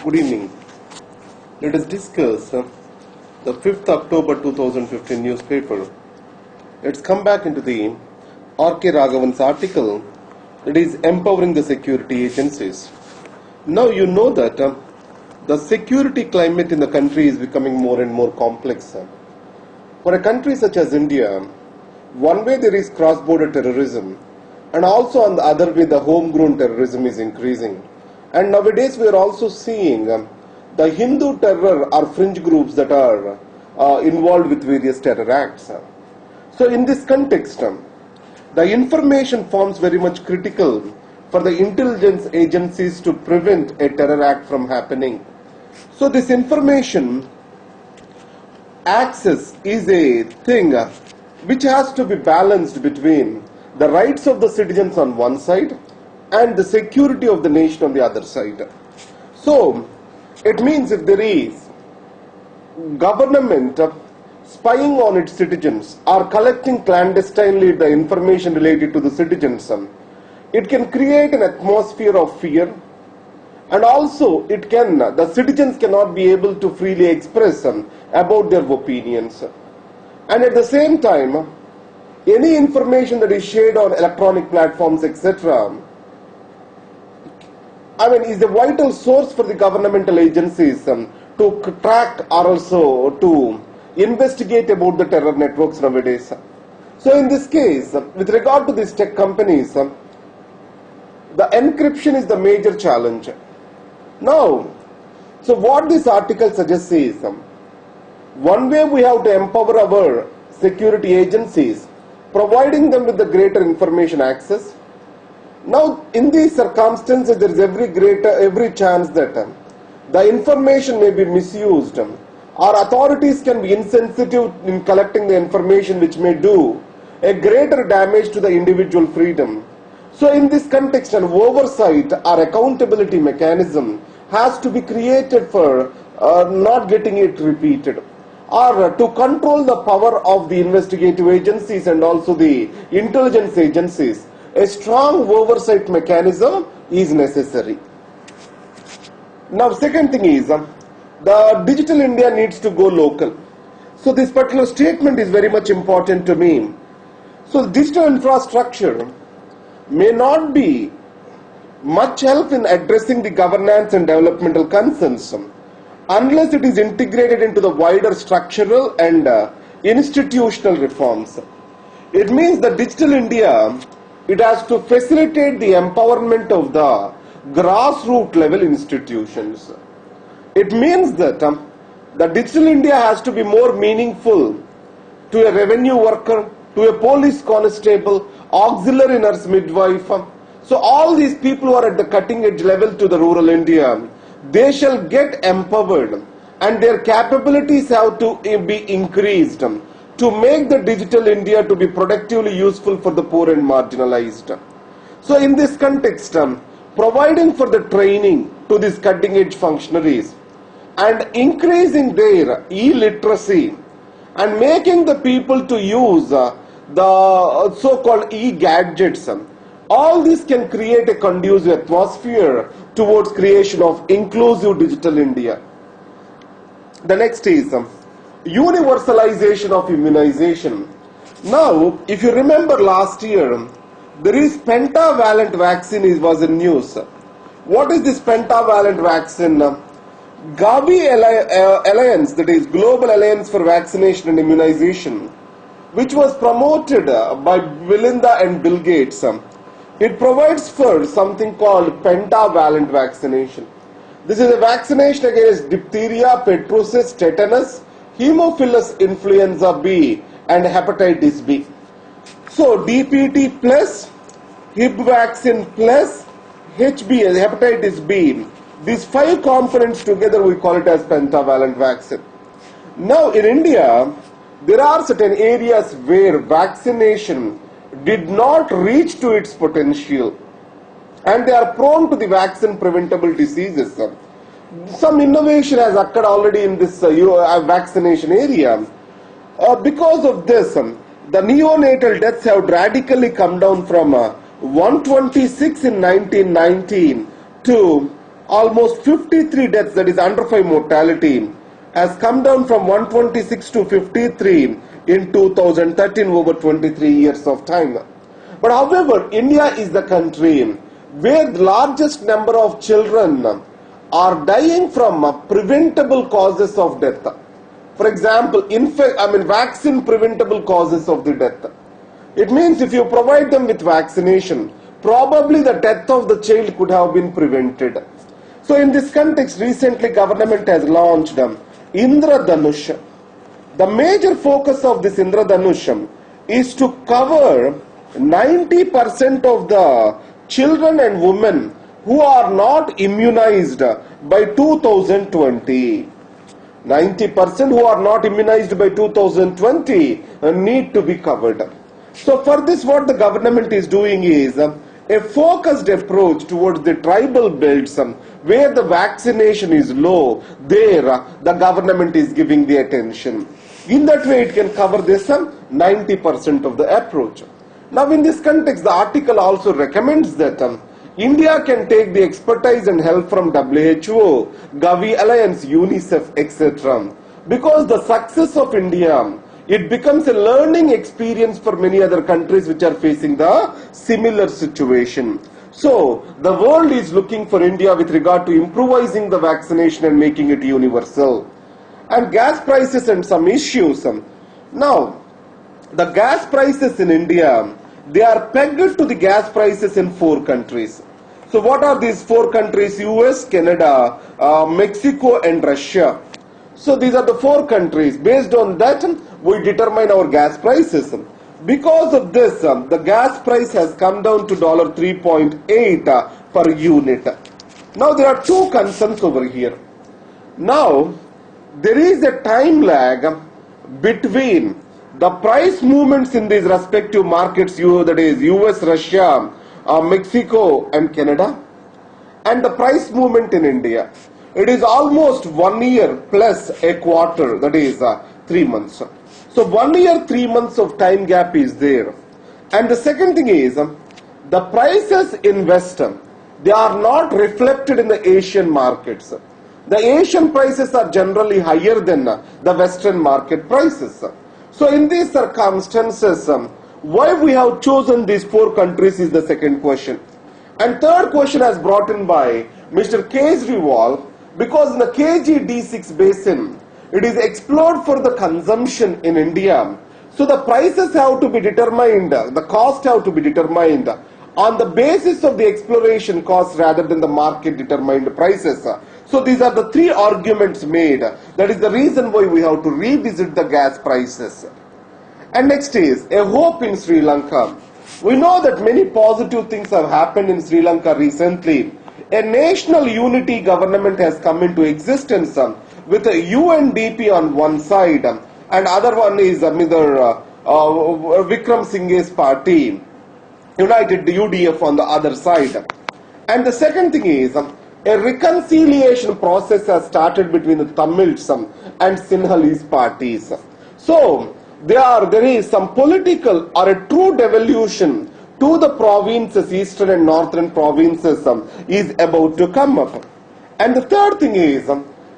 Good evening. Let us discuss the 5th October 2015 newspaper. Let's come back into the R.K. Raghavan's article that is empowering the security agencies. Now you know that the security climate in the country is becoming more and more complex. For a country such as India, one way there is cross-border terrorism, and also on the other way the homegrown terrorism is increasing. And nowadays we are also seeing the Hindu terror or fringe groups that are involved with various terror acts. So in this context, the information forms very much critical for the intelligence agencies to prevent a terror act from happening. So this information access is a thing which has to be balanced between the rights of the citizens on one side and the security of the nation on the other side. So it means if there is government spying on its citizens or collecting clandestinely the information related to the citizens, it can create an atmosphere of fear, and also the citizens cannot be able to freely express about their opinions. And at the same time, any information that is shared on electronic platforms, etc., is a vital source for the governmental agencies to track or also to investigate about the terror networks nowadays. So in this case, with regard to these tech companies, the encryption is the major challenge. Now, so what this article suggests is, one way we have to empower our security agencies, providing them with the greater information access. Now, in these circumstances, there is every chance that the information may be misused, or authorities can be insensitive in collecting the information, which may do a greater damage to the individual freedom. So, in this context, an oversight or accountability mechanism has to be created for not getting it repeated, or to control the power of the investigative agencies and also the intelligence agencies. A strong oversight mechanism is necessary. Now, second thing is, the digital India needs to go local. So this particular statement is very much important to me. So digital infrastructure may not be much help in addressing the governance and developmental concerns unless it is integrated into the wider structural and institutional reforms. It means that digital India, it has to facilitate the empowerment of the grassroots level institutions. It means that the digital India has to be more meaningful to a revenue worker, to a police constable, auxiliary nurse midwife. So all these people who are at the cutting edge level to the rural India, they shall get empowered and their capabilities have to be increased to make the digital India to be productively useful for the poor and marginalized. So in this context, providing for the training to these cutting edge functionaries and increasing their e-literacy and making the people to use the so-called e-gadgets, all this can create a conducive atmosphere towards creation of inclusive digital India. The next is Universalization of Immunization. Now, if you remember last year, there is pentavalent vaccine was in news. What is this pentavalent vaccine? Gavi Alliance, that is Global Alliance for Vaccination and Immunization, which was promoted by Belinda and Bill Gates. It provides for something called pentavalent vaccination. This is a vaccination against diphtheria, pertussis, tetanus, Haemophilus influenza B and hepatitis B. So DPT plus, Hib vaccine plus, HB, hepatitis B, these 5 components together we call it as pentavalent vaccine. Now in India, there are certain areas where vaccination did not reach to its potential and they are prone to the vaccine preventable diseases. Some innovation has occurred already in this vaccination area. Because of this, the neonatal deaths have radically come down from 126 in 1919 to almost 53 deaths, that is under 5 mortality, has come down from 126 to 53 in 2013, over 23 years of time. But however, India is the country where the largest number of children are dying from preventable causes of death. For example, vaccine preventable causes of the death. It means if you provide them with vaccination, probably the death of the child could have been prevented. So in this context, recently government has launched Indra Dhanush. The major focus of this Indra Dhanush is to cover 90% of the children and women who are not immunized by 2020. 90% who are not immunized by 2020 need to be covered. So for this, what the government is doing is a focused approach towards the tribal belts where the vaccination is low. There the government is giving the attention. In that way it can cover this 90% of the approach. Now in this context, the article also recommends that India can take the expertise and help from WHO, Gavi Alliance, UNICEF, etc. Because the success of India, it becomes a learning experience for many other countries which are facing the similar situation. So the world is looking for India with regard to improvising the vaccination and making it universal. And gas prices and some issues. Now, the gas prices in India, they are pegged to the gas prices in 4 countries. So what are these 4 countries? US, Canada, Mexico and Russia. So these are the 4 countries. Based on that, we determine our gas prices. Because of this, the gas price has come down to $3.8 per unit. Now there are 2 concerns over here. Now there is a time lag between the price movements in these respective markets, that is US, Russia, Mexico and Canada, and the price movement in India. It is almost 1 year plus a quarter, that is 3 months. So 1 year, 3 months of time gap is there. And the second thing is, the prices in West, they are not reflected in the Asian markets. The Asian prices are generally higher than the Western market prices. So in these circumstances, why we have chosen these 4 countries is the second question. And third question has brought in by Mr. Kejriwal, because in the KG-D6 basin, it is explored for the consumption in India. So the prices have to be determined, the cost have to be determined on the basis of the exploration cost rather than the market determined prices. So these are the 3 arguments made. That is the reason why we have to revisit the gas prices. And next is a hope in Sri Lanka. We know that many positive things have happened in Sri Lanka recently. A national unity government has come into existence with a UNDP on one side and other one is Mr. Vikram Singh's party, United UDF on the other side. And the second thing is a reconciliation process has started between the Tamils and Sinhalese parties. So there is some political or a true devolution to the provinces, eastern and northern provinces is about to come up. And the third thing is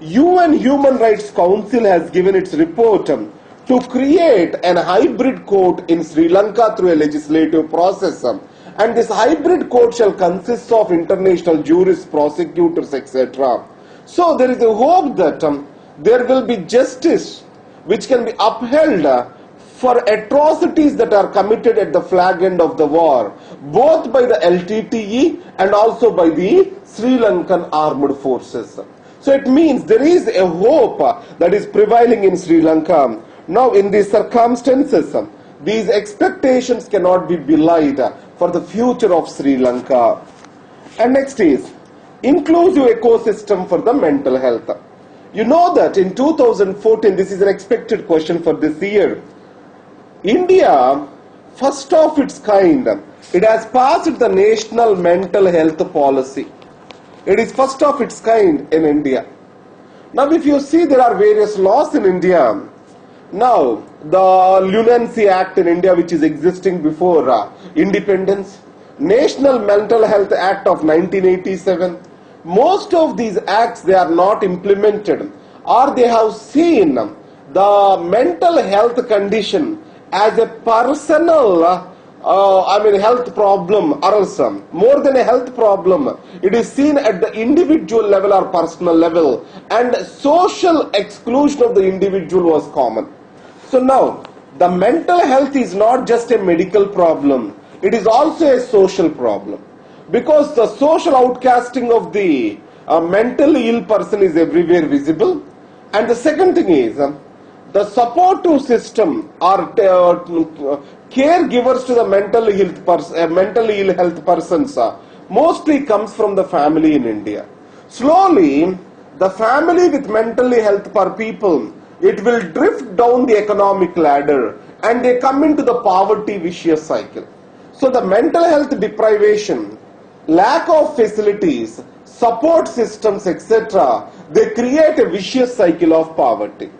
UN Human Rights Council has given its report to create an hybrid court in Sri Lanka through a legislative process. And this hybrid court shall consist of international jurists, prosecutors, etc. So there is a hope that there will be justice which can be upheld for atrocities that are committed at the flag end of the war, both by the LTTE and also by the Sri Lankan armed forces. So it means there is a hope that is prevailing in Sri Lanka. Now in these circumstances, these expectations cannot be belied for the future of Sri Lanka. And next is inclusive ecosystem for the mental health. You know that in 2014, this is an expected question for this year, India, first of its kind, it has passed the National Mental Health Policy. It is first of its kind in India. Now if you see, there are various laws in India. Now the Lunacy Act in India, which is existing before independence, National Mental Health Act of 1987, most of these acts, they are not implemented, or they have seen the mental health condition as a personal health problem, or else more than a health problem, it is seen at the individual level or personal level, and social exclusion of the individual was common. So now, the mental health is not just a medical problem, it is also a social problem, because the social outcasting of the mentally ill person is everywhere visible. And the second thing is, the supportive system or caregivers to the mentally ill health persons mostly comes from the family in India. Slowly, the family with mentally health per people, it will drift down the economic ladder and they come into the poverty vicious cycle. So the mental health deprivation, lack of facilities, support systems, etc., they create a vicious cycle of poverty.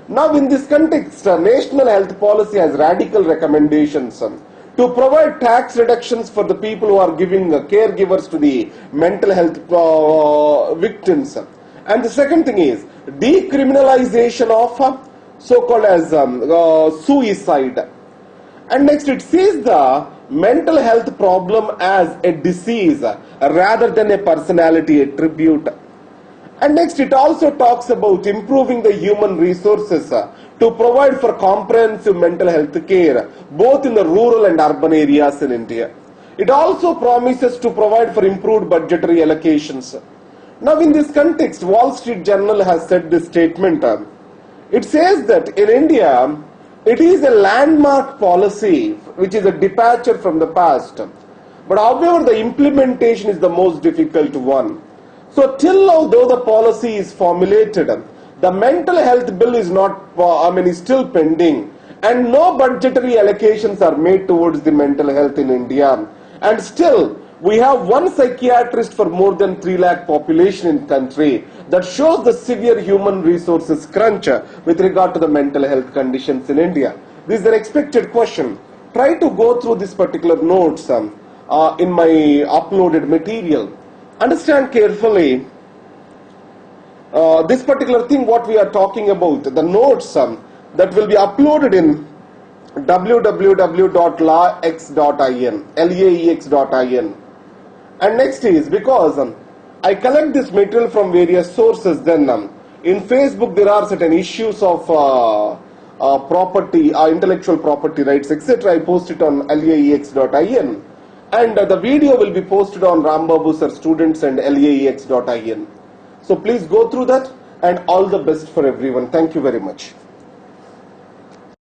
Now in this context, National Health Policy has radical recommendations to provide tax reductions for the people who are giving caregivers to the mental health victims. And the second thing is decriminalization of so-called as suicide. And next it sees the mental health problem as a disease rather than a personality attribute. And next it also talks about improving the human resources to provide for comprehensive mental health care both in the rural and urban areas in India. It also promises to provide for improved budgetary allocations. Now in this context, Wall Street Journal has said this statement. It says that in India, it is a landmark policy which is a departure from the past. But however, the implementation is the most difficult one. So till now, though the policy is formulated, the mental health bill is not, is still pending, and no budgetary allocations are made towards the mental health in India. And still, we have one psychiatrist for more than 3 lakh population in country. That shows the severe human resources crunch with regard to the mental health conditions in India. This is an expected question. Try to go through this particular notes in my uploaded material. Understand carefully this particular thing what we are talking about, the notes that will be uploaded in www.laex.in. And next is because I collect this material from various sources, then in Facebook there are certain issues of property, intellectual property rights, etc. I post it on laex.in. And the video will be posted on Rambabu Sir Students and laex.in. So please go through that, and all the best for everyone. Thank you very much.